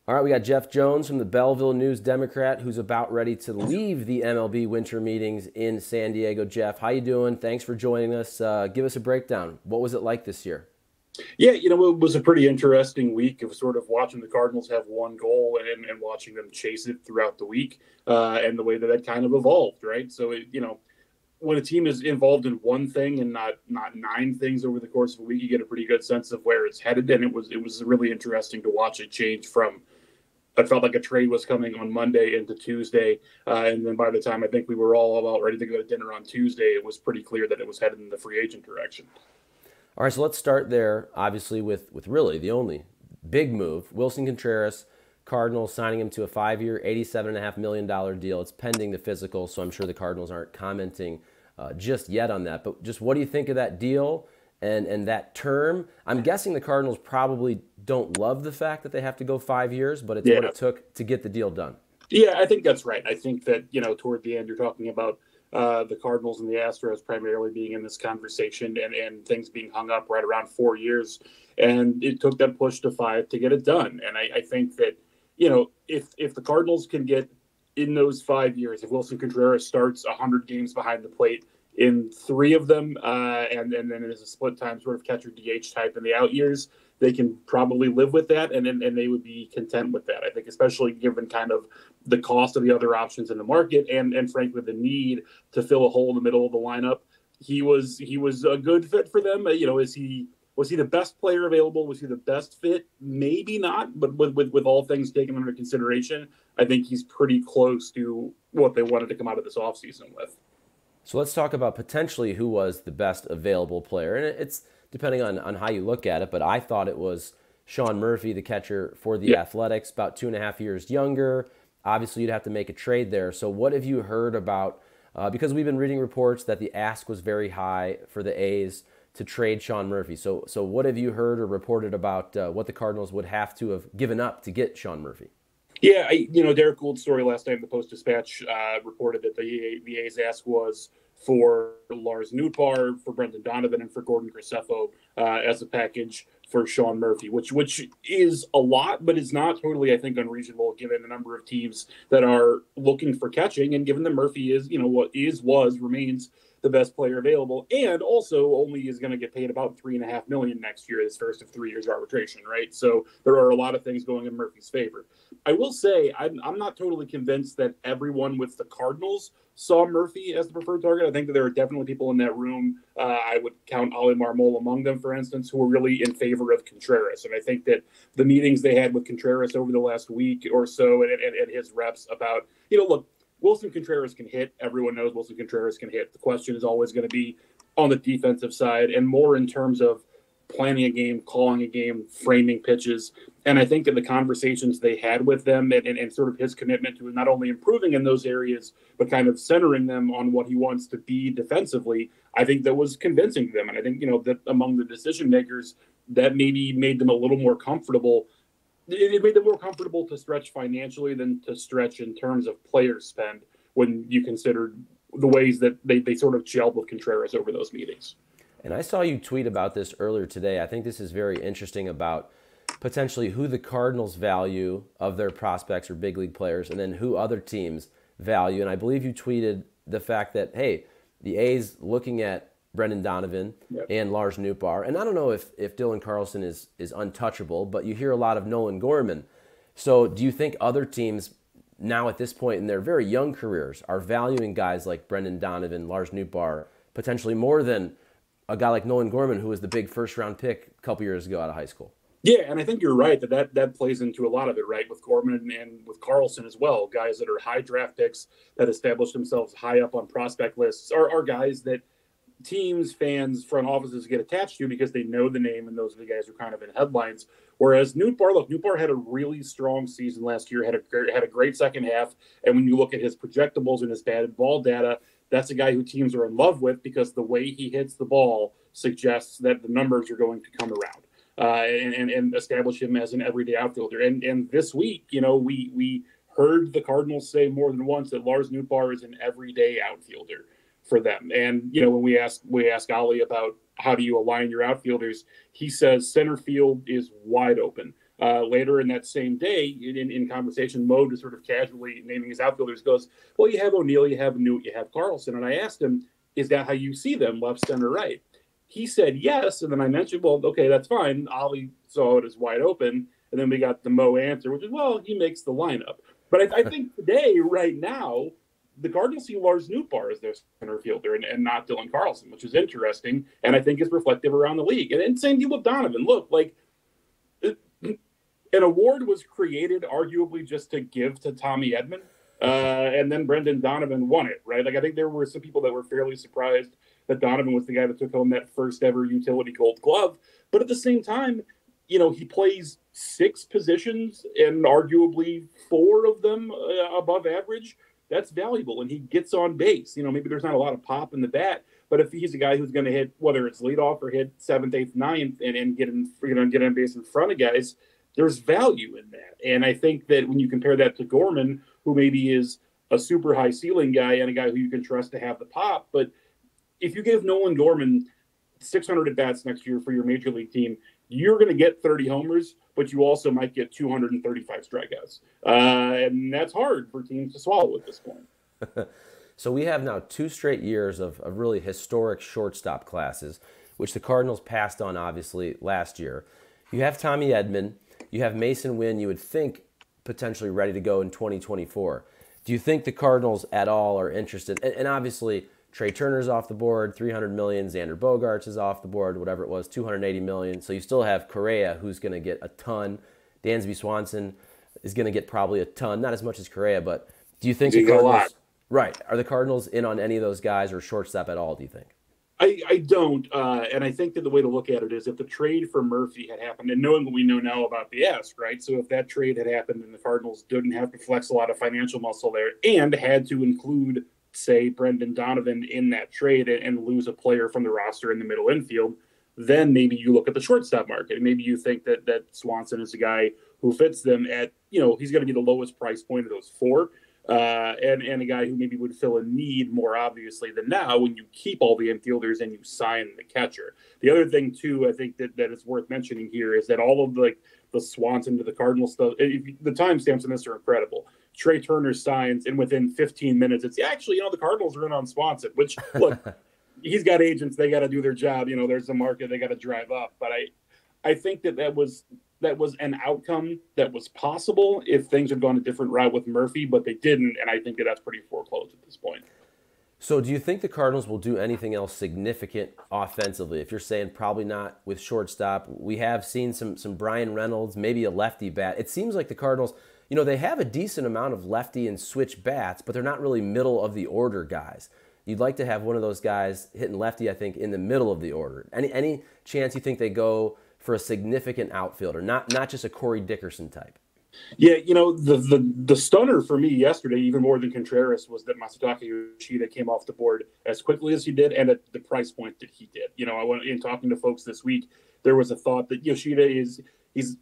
All right, we got Jeff Jones from the Belleville News-Democrat, who's about ready to leave the MLB winter meetings in San Diego. Jeff, how you doing? Thanks for joining us. Give us a breakdown. What was it like this year? Yeah, it was a pretty interesting week of sort of watching the Cardinals have one goal and watching them chase it throughout the week, and the way that that kind of evolved, right? So, when a team is involved in one thing and not nine things over the course of a week, you get a pretty good sense of where it's headed, and it was really interesting to watch it change from. I felt like a trade was coming on Monday into Tuesday, and then by the time I think we were all about ready to go to dinner on Tuesday, it was pretty clear that it was headed in the free agent direction. All right, so let's start there, obviously, with really the only big move. Wilson Contreras, Cardinals signing him to a 5-year, $87.5 million deal. It's pending the physical, so I'm sure the Cardinals aren't commenting just yet on that. But just what do you think of that deal and that term? I'm guessing the Cardinals probably don't love the fact that they have to go 5 years, but it's what Yeah, it took to get the deal done. Yeah, I think that's right. I think that, toward the end, you're talking about the Cardinals and the Astros primarily being in this conversation and things being hung up right around 4 years. And it took that push to five to get it done. And I think that, if the Cardinals can get in those 5 years, if Wilson Contreras starts 100 games behind the plate in three of them, and then there's a split time sort of catcher DH type in the out years, they can probably live with that, and they would be content with that. I think, especially given kind of the cost of the other options in the market, and frankly the need to fill a hole in the middle of the lineup, he was a good fit for them. Is he the best player available? Was he the best fit? Maybe not, but with all things taken under consideration, I think he's pretty close to what they wanted to come out of this offseason with. So let's talk about potentially who was the best available player. And it's depending on how you look at it, but I thought it was Sean Murphy, the catcher for the Yeah. Athletics, about 2.5 years younger. Obviously, you'd have to make a trade there. So what have you heard about, because we've been reading reports that the ask was very high for the A's to trade Sean Murphy. So what have you heard or reported about what the Cardinals would have to have given up to get Sean Murphy? Yeah, Derek Gould's story last night in the Post-Dispatch reported that the A's ask was for Lars Nootbaar, for Brendan Donovan, and for Gordon Graceffo as a package for Sean Murphy, which is a lot, but is not totally, I think, unreasonable given the number of teams that are looking for catching, and given that Murphy is, remains the best player available, and also only is going to get paid about $3.5 million next year, his first of 3 years of arbitration, right? So there are a lot of things going in Murphy's favor. I will say I'm not totally convinced that everyone with the Cardinals saw Murphy as the preferred target. I think that there are definitely people in that room. I would count Ali Marmol among them, for instance, who were really in favor of Contreras. And I think that the meetings they had with Contreras over the last week or so and his reps about, look, Wilson Contreras can hit. Everyone knows Wilson Contreras can hit. The question is always going to be on the defensive side and more in terms of planning a game, calling a game, framing pitches. And I think in the conversations they had with them and sort of his commitment to not only improving in those areas, but kind of centering them on what he wants to be defensively, I think that was convincing to them. And I think, that among the decision makers, that maybe made them a little more comfortable. It made them more comfortable to stretch financially than to stretch in terms of player spend when you consider the ways that they sort of gelled with Contreras over those meetings. And I saw you tweet about this earlier today. I think this is very interesting about potentially who the Cardinals value of their prospects or big league players and then who other teams value. And I believe you tweeted the fact that, hey, the A's looking at Brendan Donovan Yep. and Lars Nootbaar. And I don't know if Dylan Carlson is untouchable, but you hear a lot of Nolan Gorman. So do you think other teams now at this point in their very young careers are valuing guys like Brendan Donovan, Lars Nootbaar, potentially more than a guy like Nolan Gorman, who was the big first-round pick a couple years ago out of high school? Yeah, and I think you're right that plays into a lot of it, right? With Gorman and with Carlson as well, guys that are high draft picks that establish themselves high up on prospect lists are guys that teams, fans, front offices get attached to because they know the name, and those are the guys who are kind of in headlines. Whereas Nootbaar had a really strong season last year, had a great second half, and when you look at his projectables and his batted ball data, that's a guy who teams are in love with because the way he hits the ball suggests that the numbers are going to come around. And establish him as an everyday outfielder. And this week, we heard the Cardinals say more than once that Lars Nootbaar is an everyday outfielder for them. And when we ask Ali about how do you align your outfielders, he says center field is wide open. Later in that same day, in conversation, Mo, just sort of casually naming his outfielders, goes, well, you have O'Neill, you have Newt, you have Carlson. And I asked him, is that how you see them, left, center, right? He said yes. And then I mentioned, well, okay, that's fine. Ollie saw it as wide open. And then we got the Mo answer, which is, well, he makes the lineup. But I think today, right now, the Cardinals see Lars Nootbaar as their center fielder and not Dylan Carlson, which is interesting. And I think is reflective around the league. And same deal with Donovan. Look, like, an award was created arguably just to give to Tommy Edman. And then Brendan Donovan won it, right? Like, I think there were some people that were fairly surprised that Donovan was the guy that took home that first ever utility gold glove. But at the same time, you know, he plays 6 positions and arguably 4 of them above average. That's valuable. And he gets on base. You know, maybe there's not a lot of pop in the bat, but if he's a guy who's going to hit, whether it's leadoff or hit 7th, 8th, 9th and get on base in front of guys, there's value in that. And I think that when you compare that to Gorman, who maybe is a super high ceiling guy and a guy who you can trust to have the pop, but if you give Nolan Gorman 600 at bats next year for your major league team, you're going to get 30 homers, but you also might get 235 strikeouts. And that's hard for teams to swallow at this point. So we have now 2 straight years of really historic shortstop classes, which the Cardinals passed on, obviously, last year. You have Tommy Edman. You have Mason Wynn, you would think, potentially ready to go in 2024. Do you think the Cardinals at all are interested? And obviously, Trey Turner's off the board, $300 million. Xander Bogaerts is off the board, whatever it was, $280 million. So you still have Correa, who's going to get a ton. Dansby Swanson is going to get probably a ton, not as much as Correa, but do you think the Cardinals? Right. Are the Cardinals in on any of those guys or shortstop at all, do you think? I don't, and I think that the way to look at it is if the trade for Murphy had happened, and knowing what we know now about the ask, right? So if that trade had happened and the Cardinals didn't have to flex a lot of financial muscle there and had to include, say, Brendan Donovan in that trade and lose a player from the roster in the middle infield, then maybe you look at the shortstop market. And maybe you think that Swanson is a guy who fits them at, you know, he's going to be the lowest price point of those 4. And a guy who maybe would fill a need more obviously than now when you keep all the infielders and you sign the catcher. The other thing, too, I think that is worth mentioning here is that all of the Swanson to the Cardinals stuff, the timestamps in this are incredible. Trey Turner signs, and within 15 minutes, it's actually, you know, the Cardinals are in on Swanson, which, look, he's got agents. They got to do their job. You know, there's a market they got to drive up. But I think that was an outcome that was possible if things had gone a different route with Murphy, but they didn't, and I think that's pretty foreclosed at this point. So do you think the Cardinals will do anything else significant offensively? If you're saying probably not with shortstop, we have seen some Brian Reynolds, maybe a lefty bat. It seems like the Cardinals, you know, they have a decent amount of lefty and switch bats, but they're not really middle of the order guys. You'd like to have one of those guys hitting lefty, I think, in the middle of the order. Any chance you think they go for a significant outfielder, not just a Corey Dickerson type? Yeah, you know, the stunner for me yesterday, even more than Contreras, was that Masataka Yoshida came off the board as quickly as he did and at the price point that he did. You know, in talking to folks this week, there was a thought that Yoshida he's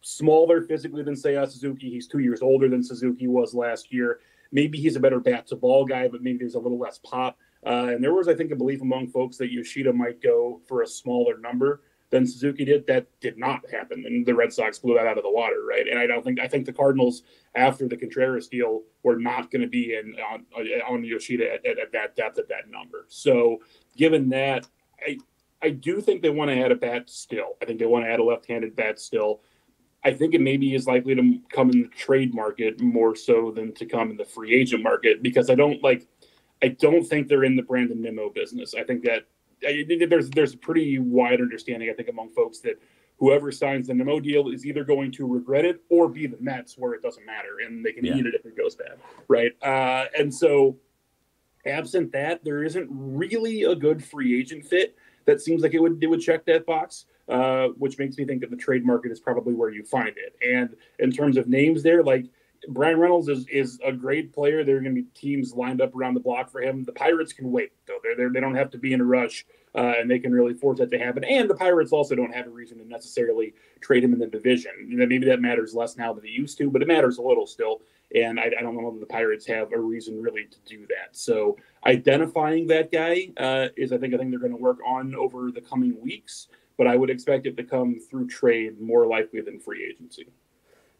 smaller physically than Seiya Suzuki. He's 2 years older than Suzuki was last year. Maybe he's a better bat to ball guy, but maybe there's a little less pop. And there was, I think, a belief among folks that Yoshida might go for a smaller number than Suzuki did. That did not happen, and the Red Sox blew that out of the water, right? And I think the Cardinals, after the Contreras deal, were not going to be on Yoshida at that depth at that number. So, given that, I do think they want to add a bat still. I think they want to add a left-handed bat still. I think it maybe is likely to come in the trade market more so than to come in the free agent market, because I don't think they're in the Brandon Nimmo business. I think that there's a pretty wide understanding, I think, among folks that whoever signs the Nimmo deal is either going to regret it or be the Mets, where it doesn't matter and they can eat it if it goes bad, right? And so, absent that, there isn't really a good free agent fit that seems like it would check that box, which makes me think that the trade market is probably where you find it. And in terms of names there, like, Brian Reynolds is a great player. There are going to be teams lined up around the block for him. The Pirates can wait, though. They don't have to be in a rush, and they can really force that to happen. And the Pirates also don't have a reason to necessarily trade him in the division. Maybe that matters less now than it used to, but it matters a little still. And I don't know that the Pirates have a reason really to do that. So identifying that guy is, I think they're going to work on over the coming weeks. but I would expect it to come through trade more likely than free agency.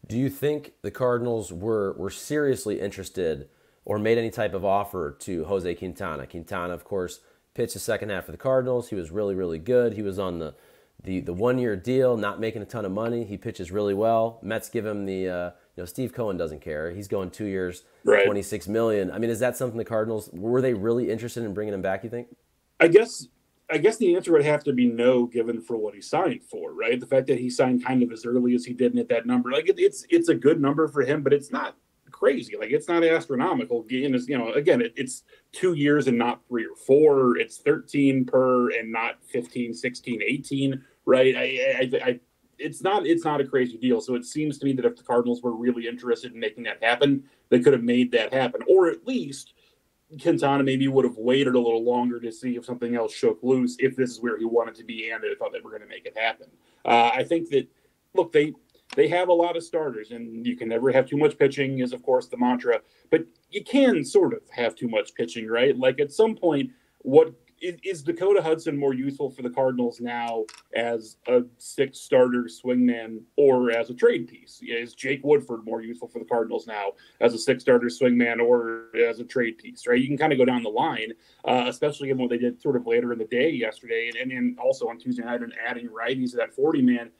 Do you think the Cardinals were seriously interested or made any type of offer to Jose Quintana? Quintana, of course, pitched the second half for the Cardinals. He was really, really good. He was on the 1-year deal, not making a ton of money. He pitches really well. Mets give him the Steve Cohen doesn't care. He's going 2 years, Right. $26 million. I mean, is that something the Cardinals were they really interested in bringing him back? You think? I guess the answer would have to be no, given for what he signed for, right? The fact that he signed kind of as early as he did and at that number, like it's a good number for him, but it's not crazy. Like it's not astronomical. And it's, again, it's 2 years and not 3 or 4. It's 13 per and not 15, 16, 18, right? It's not a crazy deal. So it seems to me that if the Cardinals were really interested in making that happen, they could have made that happen, or at least Quintana maybe would have waited a little longer to see if something else shook loose, if this is where he wanted to be and they thought they were going to make it happen. I think that, look, they have a lot of starters, and you can never have too much pitching is, of course, the mantra, but you can sort of have too much pitching, right? Like at some point, what is Dakota Hudson more useful for the Cardinals now as a 6-starter swingman or as a trade piece? Is Jake Woodford more useful for the Cardinals now as a 6-starter swingman or as a trade piece, right? You can kind of go down the line, especially in what they did sort of later in the day yesterday and also on Tuesday night and adding righties to that 40-man.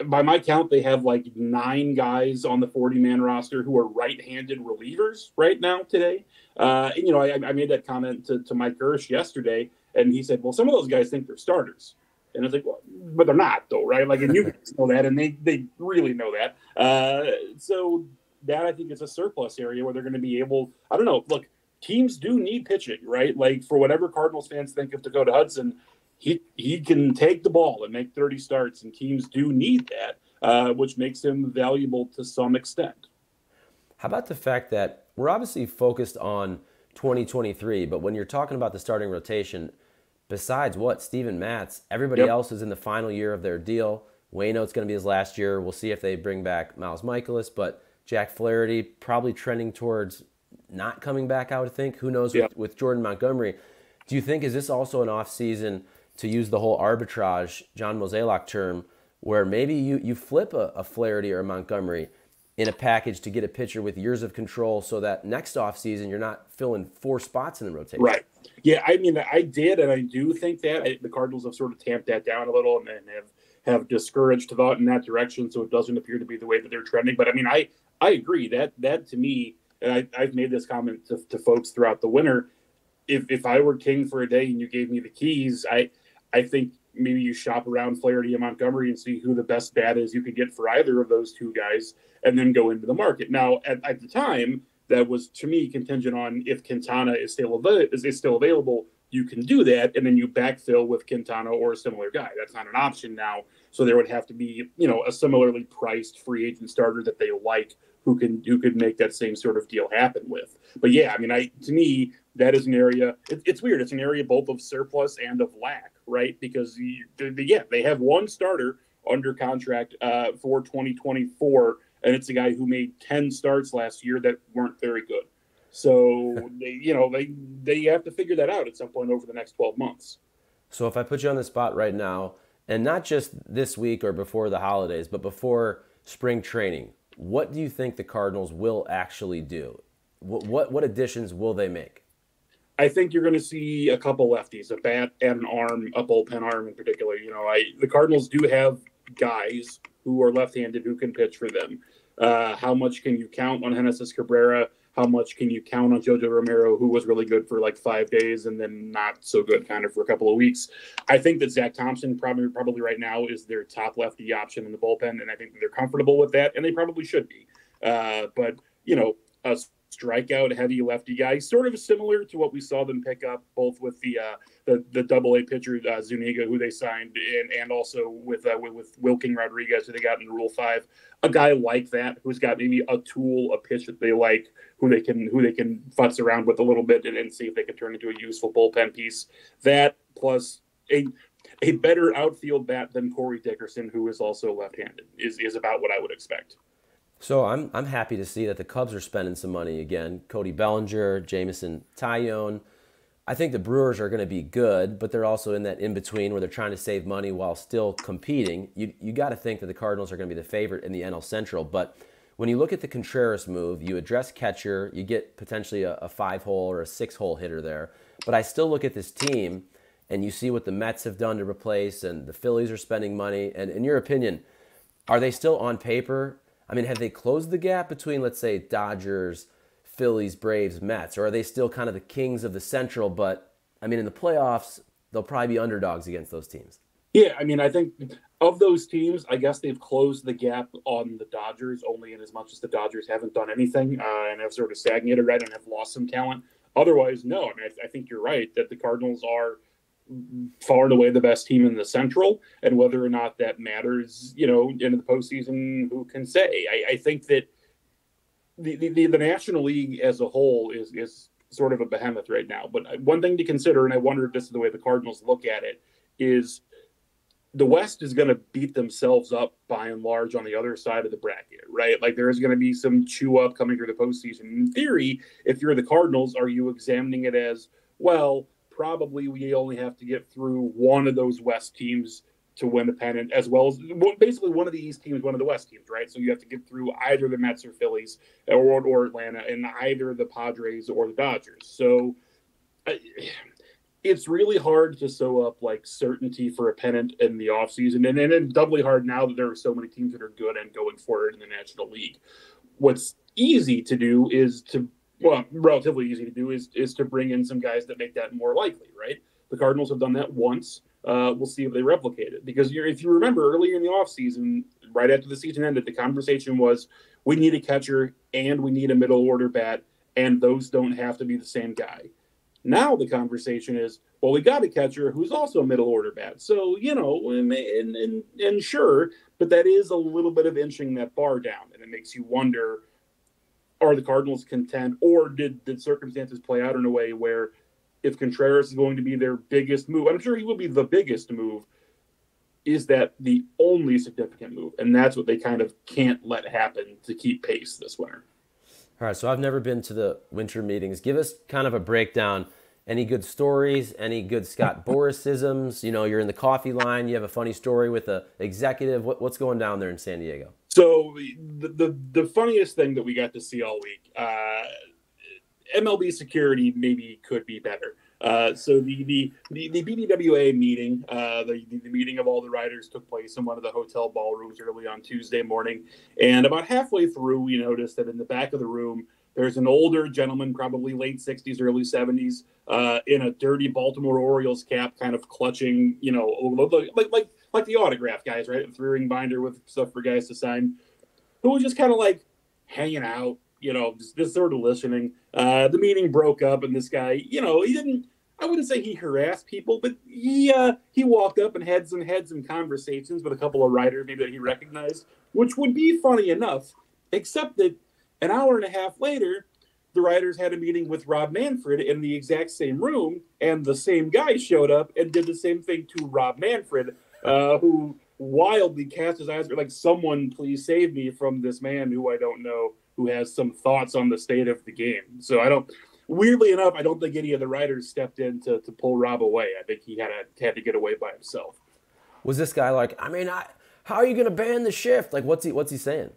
By my count, they have like 9 guys on the 40-man roster who are right-handed relievers right now today. And, I made that comment to Mike Gersh yesterday, and he said, well, some of those guys think they're starters. And I was like, well, but they're not, though, right? Like, and you guys know that, and they really know that. So that, I think, is a surplus area where they're going to be able – I don't know. Look, teams do need pitching, right? Like, for whatever Cardinals fans think of Dakota Hudson – he can take the ball and make 30 starts, and teams do need that, which makes him valuable to some extent. How about the fact that we're obviously focused on 2023, but when you're talking about the starting rotation, besides Steven Matz, everybody else is in the final year of their deal. Waino's going to be his last year. We'll see if they bring back Miles Michaelis, but Jack Flaherty probably trending towards not coming back, I would think. Who knows with Jordan Montgomery. Do you think, is this also an off-season to use the whole arbitrage, John Mozeliak term, where maybe you flip a Flaherty or a Montgomery in a package to get a pitcher with years of control so that next offseason you're not filling 4 spots in the rotation? Right. Yeah, I mean, I did, and I do think that. The Cardinals have sort of tamped that down a little and have discouraged thought in that direction, so it doesn't appear to be the way that they're trending. But, I mean, I agree. That to me, and I've made this comment to folks throughout the winter, if I were king for a day and you gave me the keys, I think maybe you shop around Flaherty and Montgomery and see who the best bat is you could get for either of those 2 guys and then go into the market. Now, at the time, that was, to me, contingent on if Quintana is still available, you can do that, and then you backfill with Quintana or a similar guy. That's not an option now, so there would have to be, a similarly priced free agent starter that they like who could make that same sort of deal happen with. But yeah, I mean, to me, that is an area. It's weird. It's an area both of surplus and of lack, right? Because they have 1 starter under contract for 2024, and it's a guy who made 10 starts last year that weren't very good. So they have to figure that out at some point over the next 12 months. So if I put you on the spot right now, and not just this week or before the holidays, but before spring training, what do you think the Cardinals will actually do? What additions will they make? I think you're going to see a couple lefties, a bat and an arm, a bullpen arm in particular. The Cardinals do have guys who are left-handed who can pitch for them. How much can you count on Genesis Cabrera? How much can you count on Jojo Romero, who was really good for like 5 days and then not so good kind of for a couple of weeks? I think that Zach Thompson probably right now is their top lefty option in the bullpen, and I think they're comfortable with that, and they probably should be. But, a strikeout heavy lefty guy, sort of similar to what we saw them pick up both with the Double-A pitcher Zuniga, who they signed, and also with Wilking Rodriguez, who they got in Rule 5. A guy like that who's got maybe a tool, a pitch that they like, who they can futz around with a little bit and see if they can turn into a useful bullpen piece. That plus a better outfield bat than Corey Dickerson, who is also left-handed, is about what I would expect. So I'm happy to see that the Cubs are spending some money again. Cody Bellinger, Jameson Taillon. I think the Brewers are going to be good, but they're also in that in-between where they're trying to save money while still competing. You got to think that the Cardinals are going to be the favorite in the NL Central. But when you look at the Contreras move, you address catcher, you get potentially a 5-hole or a 6-hole hitter there. But I still look at this team, and you see what the Mets have done to replace, and the Phillies are spending money. And in your opinion, are they still on paper? I mean, have they closed the gap between, let's say, Dodgers, Phillies, Braves, Mets, or are they still kind of the kings of the Central? But, I mean, in the playoffs, they'll probably be underdogs against those teams. Yeah, I mean, I think of those teams, I guess they've closed the gap on the Dodgers only in as much as the Dodgers haven't done anything and have sort of stagnated, right, and have lost some talent. Otherwise, no. I mean, I think you're right that the Cardinals are far and away the best team in the Central, and whether or not that matters, in the postseason, who can say? I think that the National League as a whole is sort of a behemoth right now. But one thing to consider, and I wonder if this is the way the Cardinals look at it, is the West is going to beat themselves up by and large on the other side of the bracket, right? Like there is going to be some chew up coming through the postseason. In theory, if you're the Cardinals, are you examining it as, well, probably we only have to get through one of those West teams to win the pennant, as well as basically one of the East teams, one of the West teams, right? So you have to get through either the Mets or Phillies or Atlanta, and either the Padres or the Dodgers. So it's really hard to sew up like certainty for a pennant in the offseason, and it's doubly hard now that there are so many teams that are good and going for it in the National League. What's easy to do is relatively easy to do is to bring in some guys that make that more likely, right? The Cardinals have done that once. We'll see if they replicate it. Because if you remember earlier in the offseason, right after the season ended, the conversation was we need a catcher and we need a middle order bat, and those don't have to be the same guy. Now the conversation is, well, we got a catcher who's also a middle order bat. So, and sure, but that is a little bit of inching that bar down. And it makes you wonder, are the Cardinals content, or did circumstances play out in a way where if Contreras is going to be their biggest move, I'm sure he will be the biggest move, is that the only significant move? And that's what they kind of can't let happen to keep pace this winter. All right, so I've never been to the winter meetings. Give us kind of a breakdown. Any good stories? Any good Scott Boras-isms? You're in the coffee line. You have a funny story with an executive. What's going down there in San Diego? So the funniest thing that we got to see all week, MLB security maybe could be better. So the BDWA meeting, the meeting of all the writers took place in one of the hotel ballrooms early on Tuesday morning. And about halfway through, we noticed that in the back of the room, there's an older gentleman, probably late 60s, early 70s, in a dirty Baltimore Orioles cap, kind of clutching, like the autograph guys, right? A 3-ring binder with stuff for guys to sign, who was just kind of like hanging out, just sort of listening. The meeting broke up, and this guy, he didn't, I wouldn't say he harassed people, but he walked up and had some conversations with a couple of writers maybe that he recognized, which would be funny enough, except that an hour and a half later, the writers had a meeting with Rob Manfred in the exact same room, and the same guy showed up and did the same thing to Rob Manfred, who wildly cast his eyes like, someone please save me from this man who I don't know, who has some thoughts on the state of the game. So weirdly enough, I don't think any of the writers stepped in to pull Rob away. I think he had to get away by himself. Was this guy like, how are you going to ban the shift? Like, what's he saying?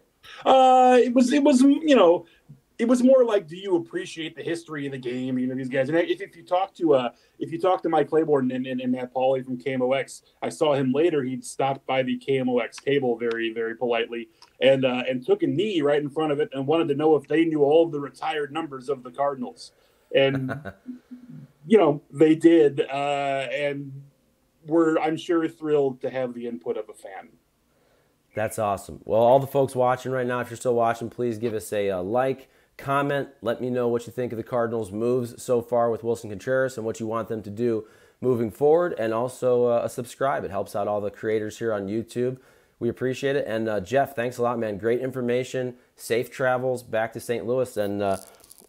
It was more like, do you appreciate the history of the game? These guys. And if you talk to Mike Claiborne and Matt Pauley from KMOX, I saw him later. He'd stopped by the KMOX table very, very politely and took a knee right in front of it and wanted to know if they knew all of the retired numbers of the Cardinals. And they did, and we're, I'm sure, thrilled to have the input of a fan. That's awesome. Well, all the folks watching right now, if you're still watching, please give us a like, comment. Let me know what you think of the Cardinals' moves so far with Willson Contreras and what you want them to do moving forward. And also a subscribe. It helps out all the creators here on YouTube. We appreciate it. And Jeff, thanks a lot, man. Great information. Safe travels back to St. Louis. And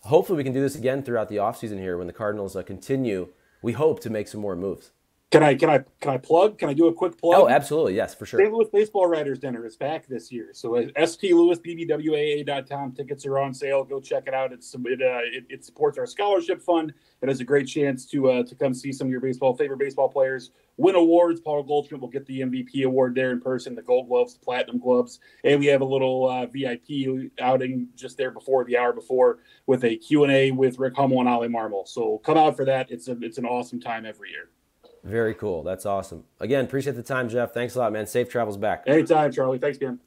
hopefully we can do this again throughout the offseason here when the Cardinals continue, we hope, to make some more moves. Can I plug? Can I do a quick plug? Oh, absolutely. Yes, for sure. St. Louis Baseball Writers Dinner is back this year. So stlewisbbwaa.com. Tickets are on sale. Go check it out. It supports our scholarship fund. It has a great chance to come see some of your favorite baseball players win awards. Paul Goldschmidt will get the MVP award there in person, the Gold Gloves, the Platinum Gloves, and we have a little VIP outing just there the hour before, with a Q&A with Rick Hummel and Ollie Marmol. So come out for that. It's an awesome time every year. Very cool. That's awesome. Again, appreciate the time, Jeff. Thanks a lot, man. Safe travels back. Anytime, Charlie. Thanks, man.